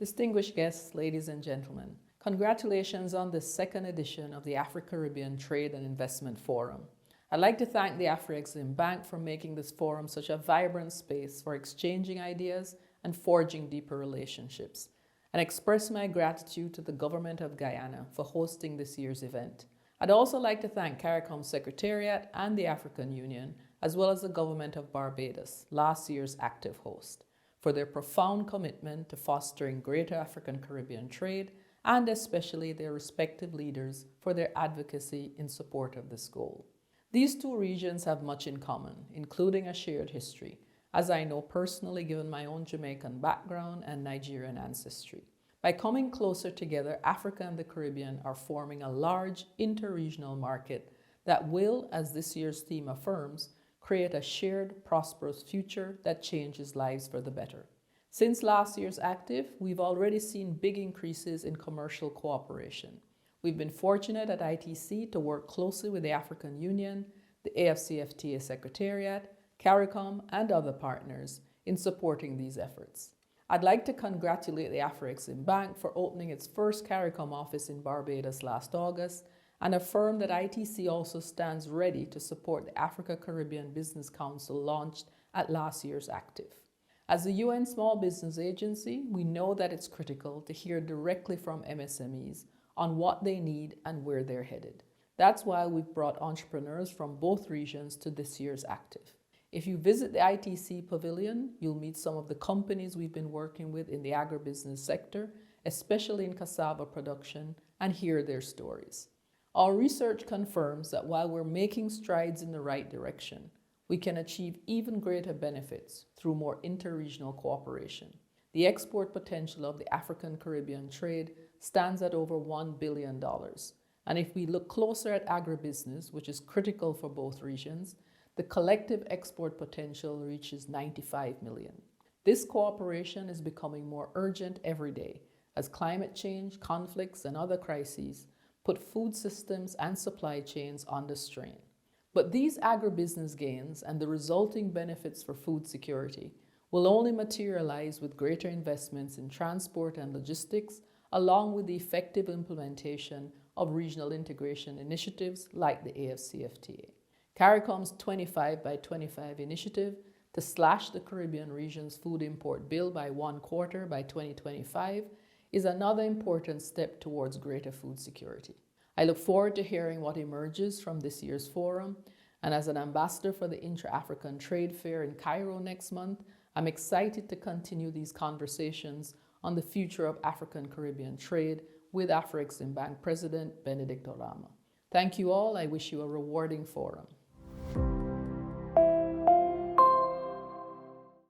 Distinguished guests, ladies and gentlemen, congratulations on the second edition of the AfriCaribbean Trade and Investment Forum. I'd like to thank the AfriExim Bank for making this forum such a vibrant space for exchanging ideas and forging deeper relationships, and express my gratitude to the Government of Guyana for hosting this year's event. I'd also like to thank CARICOM's Secretariat and the African Union, as well as the Government of Barbados, last year's active host, for their profound commitment to fostering greater African-Caribbean trade, and especially their respective leaders for their advocacy in support of this goal. These two regions have much in common, including a shared history, as I know personally given my own Jamaican background and Nigerian ancestry. By coming closer together, Africa and the Caribbean are forming a large interregional market that will, as this year's theme affirms, create a shared, prosperous future that changes lives for the better. Since last year's active, we've already seen big increases in commercial cooperation. We've been fortunate at ITC to work closely with the African Union, the AFCFTA Secretariat, CARICOM, and other partners in supporting these efforts. I'd like to congratulate the AfriExim Bank for opening its first CARICOM office in Barbados last August, and affirm that ITC also stands ready to support the Africa Caribbean Business Council launched at last year's active. As the UN Small Business Agency, we know that it's critical to hear directly from MSMEs on what they need and where they're headed. That's why we've brought entrepreneurs from both regions to this year's active. If you visit the ITC Pavilion, you'll meet some of the companies we've been working with in the agribusiness sector, especially in cassava production, and hear their stories. Our research confirms that while we're making strides in the right direction, we can achieve even greater benefits through more interregional cooperation. The export potential of the African-Caribbean trade stands at over $1 billion. And if we look closer at agribusiness, which is critical for both regions, the collective export potential reaches $95 million. This cooperation is becoming more urgent every day as climate change, conflicts, and other crises put food systems and supply chains under strain. But these agribusiness gains and the resulting benefits for food security will only materialize with greater investments in transport and logistics, along with the effective implementation of regional integration initiatives like the AFCFTA. CARICOM's 25 by 25 initiative to slash the Caribbean region's food import bill by 1/4 by 2025 is another important step towards greater food security. I look forward to hearing what emerges from this year's forum, and as an ambassador for the Intra-African Trade Fair in Cairo next month, I'm excited to continue these conversations on the future of African-Caribbean trade with AfriExim Bank President Benedict Orama. Thank you all. I wish you a rewarding forum.